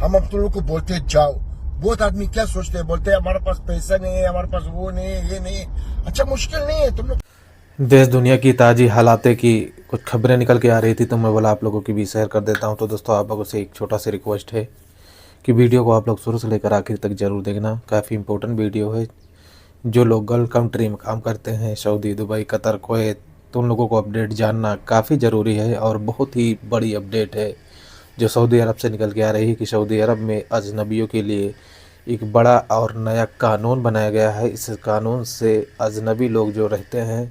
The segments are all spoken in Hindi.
हम अब तुम लोग को बोलते जाओ। बहुत आदमी क्या सोचते हैं, बोलते हैं हमारे पास पैसा नहीं है, हमारे पास वो नहीं है, ये नहीं है। अच्छा मुश्किल नहीं है तुम लोग। देश दुनिया की ताज़ी हालातें की कुछ खबरें निकल के आ रही थी, तो मैं बोला आप लोगों की भी शेयर कर देता हूं। तो दोस्तों, आप लोगों से एक छोटा सा रिक्वेस्ट है कि वीडियो को आप लोग शुरू से लेकर आखिर तक ज़रूर देखना। काफ़ी इंपॉर्टेंट वीडियो है। जो लोग गल्फ कंट्री में काम करते हैं, सऊदी, दुबई, कतर, कुवैत, तो उन लोगों को अपडेट जानना काफ़ी ज़रूरी है और बहुत ही बड़ी अपडेट है जो सऊदी अरब से निकल के आ रही है कि सऊदी अरब में अजनबियों के लिए एक बड़ा और नया कानून बनाया गया है। इस कानून से अजनबी लोग जो रहते हैं,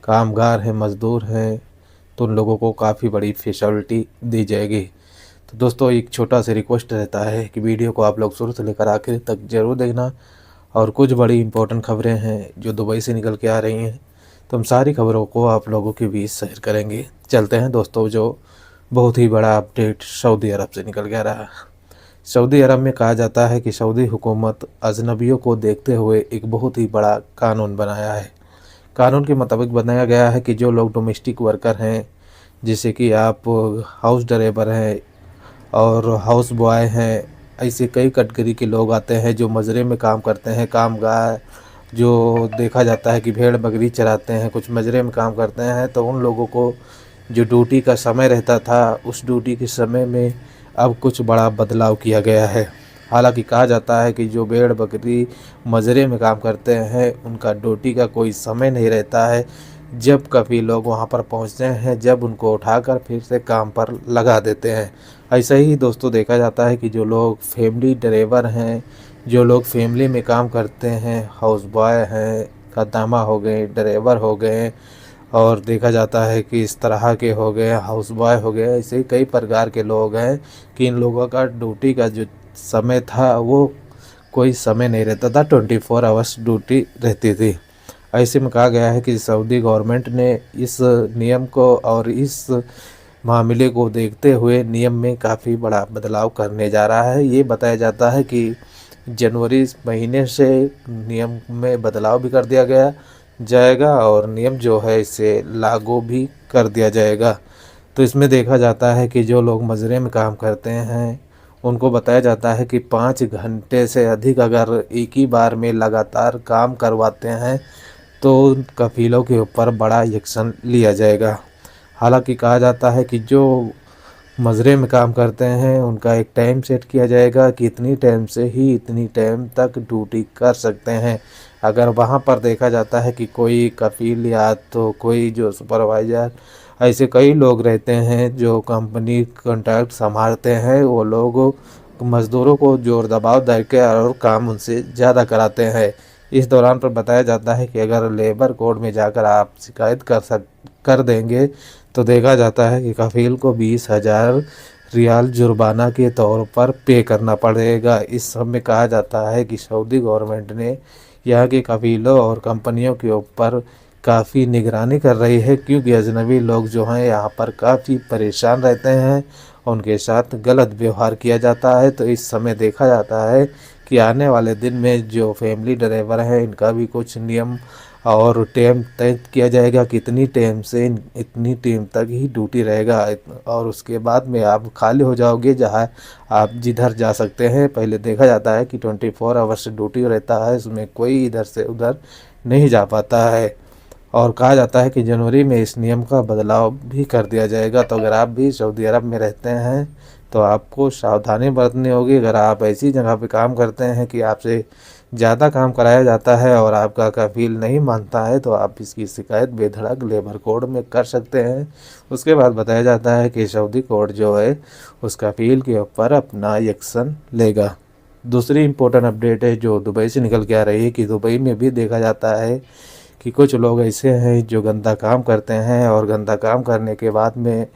कामगार हैं, मज़दूर हैं, तो उन लोगों को काफ़ी बड़ी फैसिलिटी दी जाएगी। तो दोस्तों, एक छोटा सा रिक्वेस्ट रहता है कि वीडियो को आप लोग शुरू से लेकर आखिर तक ज़रूर देखना। और कुछ बड़ी इंपॉर्टेंट खबरें हैं जो दुबई से निकल के आ रही हैं, तो हम सारी खबरों को आप लोगों के बीच शेयर करेंगे। चलते हैं दोस्तों, जो बहुत ही बड़ा अपडेट सऊदी अरब से निकल के आ रहा है। सऊदी अरब में कहा जाता है कि सऊदी हुकूमत अजनबियों को देखते हुए एक बहुत ही बड़ा कानून बनाया है। कानून के मुताबिक बनाया गया है कि जो लोग डोमेस्टिक वर्कर हैं, जैसे कि आप हाउस ड्राइवर हैं और हाउस बॉय हैं, ऐसे कई कैटेगरी के लोग आते हैं जो मजरे में काम करते हैं। कामगार जो देखा जाता है कि भेड़ बकरी चराते हैं, कुछ मजरे में काम करते हैं, तो उन लोगों को जो ड्यूटी का समय रहता था, उस ड्यूटी के समय में अब कुछ बड़ा बदलाव किया गया है। हालांकि कहा जाता है कि जो भेड़ बकरी मजरे में काम करते हैं, उनका ड्यूटी का कोई समय नहीं रहता है। जब कभी लोग वहां पर पहुंचते हैं, जब उनको उठाकर फिर से काम पर लगा देते हैं। ऐसा ही दोस्तों देखा जाता है कि जो लोग फैमिली ड्राइवर हैं, जो लोग फैमिली में काम करते हैं, हाउस बॉय हैं, खदामा हो गए, ड्राइवर हो गए, और देखा जाता है कि इस तरह के हो गए, हाउस बॉय हो गए, ऐसे ही कई प्रकार के लोग हैं कि इन लोगों का ड्यूटी का जो समय था वो कोई समय नहीं रहता था, 24 आवर्स ड्यूटी रहती थी। ऐसे में कहा गया है कि सऊदी गवर्नमेंट ने इस नियम को और इस मामले को देखते हुए नियम में काफ़ी बड़ा बदलाव करने जा रहा है। ये बताया जाता है कि जनवरी महीने से नियम में बदलाव भी कर दिया गया जाएगा और नियम जो है इसे लागू भी कर दिया जाएगा। तो इसमें देखा जाता है कि जो लोग मजरे में काम करते हैं, उनको बताया जाता है कि 5 घंटे से अधिक अगर एक ही बार में लगातार काम करवाते हैं तो उन कफीलों के ऊपर बड़ा एक्शन लिया जाएगा। हालांकि कहा जाता है कि जो मजरे में काम करते हैं उनका एक टाइम सेट किया जाएगा कि इतनी टाइम से ही इतनी टाइम तक ड्यूटी कर सकते हैं। अगर वहाँ पर देखा जाता है कि कोई कफील या तो कोई जो सुपरवाइज़र, ऐसे कई लोग रहते हैं जो कंपनी कॉन्ट्रैक्ट संभालते हैं, वो लोग मज़दूरों को ज़ोर दबाव देकर और काम उनसे ज़्यादा कराते हैं। इस दौरान पर बताया जाता है कि अगर लेबर कोड में जाकर आप शिकायत कर देंगे तो देखा जाता है कि कफील को 20,000 रियाल जुर्माना के तौर पर पे करना पड़ेगा। इस सब में कहा जाता है कि सऊदी गवर्नमेंट ने यहाँ के कफीलों और कंपनियों के ऊपर काफ़ी निगरानी कर रही है, क्योंकि अजनबी लोग जो हैं यहाँ पर काफ़ी परेशान रहते हैं, उनके साथ गलत व्यवहार किया जाता है। तो इस समय देखा जाता है कि आने वाले दिन में जो फैमिली ड्राइवर हैं, इनका भी कुछ नियम और टाइम तय किया जाएगा कि इतनी टाइम से इतनी टाइम तक ही ड्यूटी रहेगा और उसके बाद में आप खाली हो जाओगे, जहाँ आप जिधर जा सकते हैं। पहले देखा जाता है कि 24 आवर्स ड्यूटी रहता है, उसमें कोई इधर से उधर नहीं जा पाता है। और कहा जाता है कि जनवरी में इस नियम का बदलाव भी कर दिया जाएगा। तो अगर आप भी सऊदी अरब में रहते हैं तो आपको सावधानी बरतनी होगी। अगर आप ऐसी जगह पे काम करते हैं कि आपसे ज़्यादा काम कराया जाता है और आपका कफील नहीं मानता है, तो आप इसकी शिकायत बेधड़क लेबर कोड में कर सकते हैं। उसके बाद बताया जाता है कि सऊदी कोर्ट जो है उस कफील के ऊपर अपना एक्शन लेगा। दूसरी इम्पोर्टेंट अपडेट है जो दुबई से निकल के आ रही है कि दुबई में भी देखा जाता है कि कुछ लोग ऐसे हैं जो गंदा काम करते हैं और गंदा काम करने के बाद में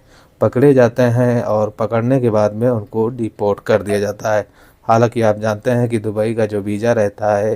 पकड़े जाते हैं और पकड़ने के बाद में उनको डिपोर्ट कर दिया जाता है। हालांकि आप जानते हैं कि दुबई का जो वीज़ा रहता है,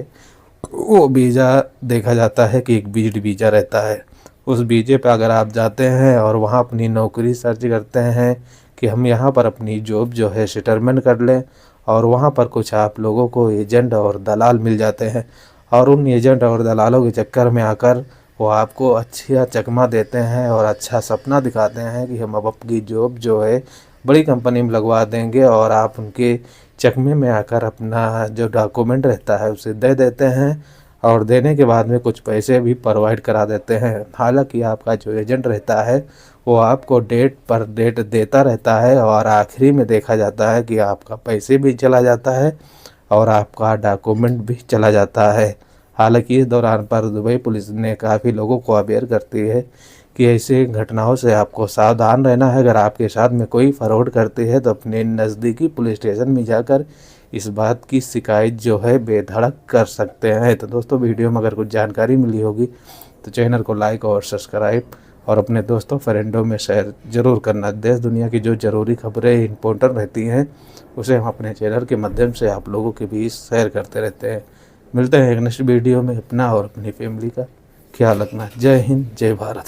वो वीज़ा देखा जाता है कि एक विजिट वीज़ा रहता है। उस वीज़े पर अगर आप जाते हैं और वहाँ अपनी नौकरी सर्च करते हैं कि हम यहाँ पर अपनी जॉब जो है सेटलमेंट कर लें, और वहाँ पर कुछ आप लोगों को एजेंट और दलाल मिल जाते हैं और उन एजेंट और दलालों के चक्कर में आकर वो आपको अच्छा चकमा देते हैं और अच्छा सपना दिखाते हैं कि हम अब अपनी जॉब जो है बड़ी कंपनी में लगवा देंगे और आप उनके चकमे में आकर अपना जो डॉक्यूमेंट रहता है उसे दे देते हैं और देने के बाद में कुछ पैसे भी प्रोवाइड करा देते हैं। हालांकि आपका जो एजेंट रहता है वो आपको डेट पर डेट देता रहता है और आखिरी में देखा जाता है कि आपका पैसे भी चला जाता है और आपका डॉक्यूमेंट भी चला जाता है। हालांकि इस दौरान पर दुबई पुलिस ने काफ़ी लोगों को अवेयर करती है कि ऐसे घटनाओं से आपको सावधान रहना है। अगर आपके साथ में कोई फ्रॉड करते हैं तो अपने नज़दीकी पुलिस स्टेशन में जाकर इस बात की शिकायत जो है बेधड़क कर सकते हैं। तो दोस्तों वीडियो में अगर कुछ जानकारी मिली होगी तो चैनल को लाइक और सब्सक्राइब और अपने दोस्तों फ्रेंडों में शेयर ज़रूर करना। देश दुनिया की जो ज़रूरी खबरें इम्पोर्टेंट रहती हैं उसे हम अपने चैनल के माध्यम से आप लोगों के बीच शेयर करते रहते हैं। मिलते हैं एक नेक्स्ट वीडियो में। अपना और अपनी फैमिली का ख्याल रखना। जय हिंद, जय भारत।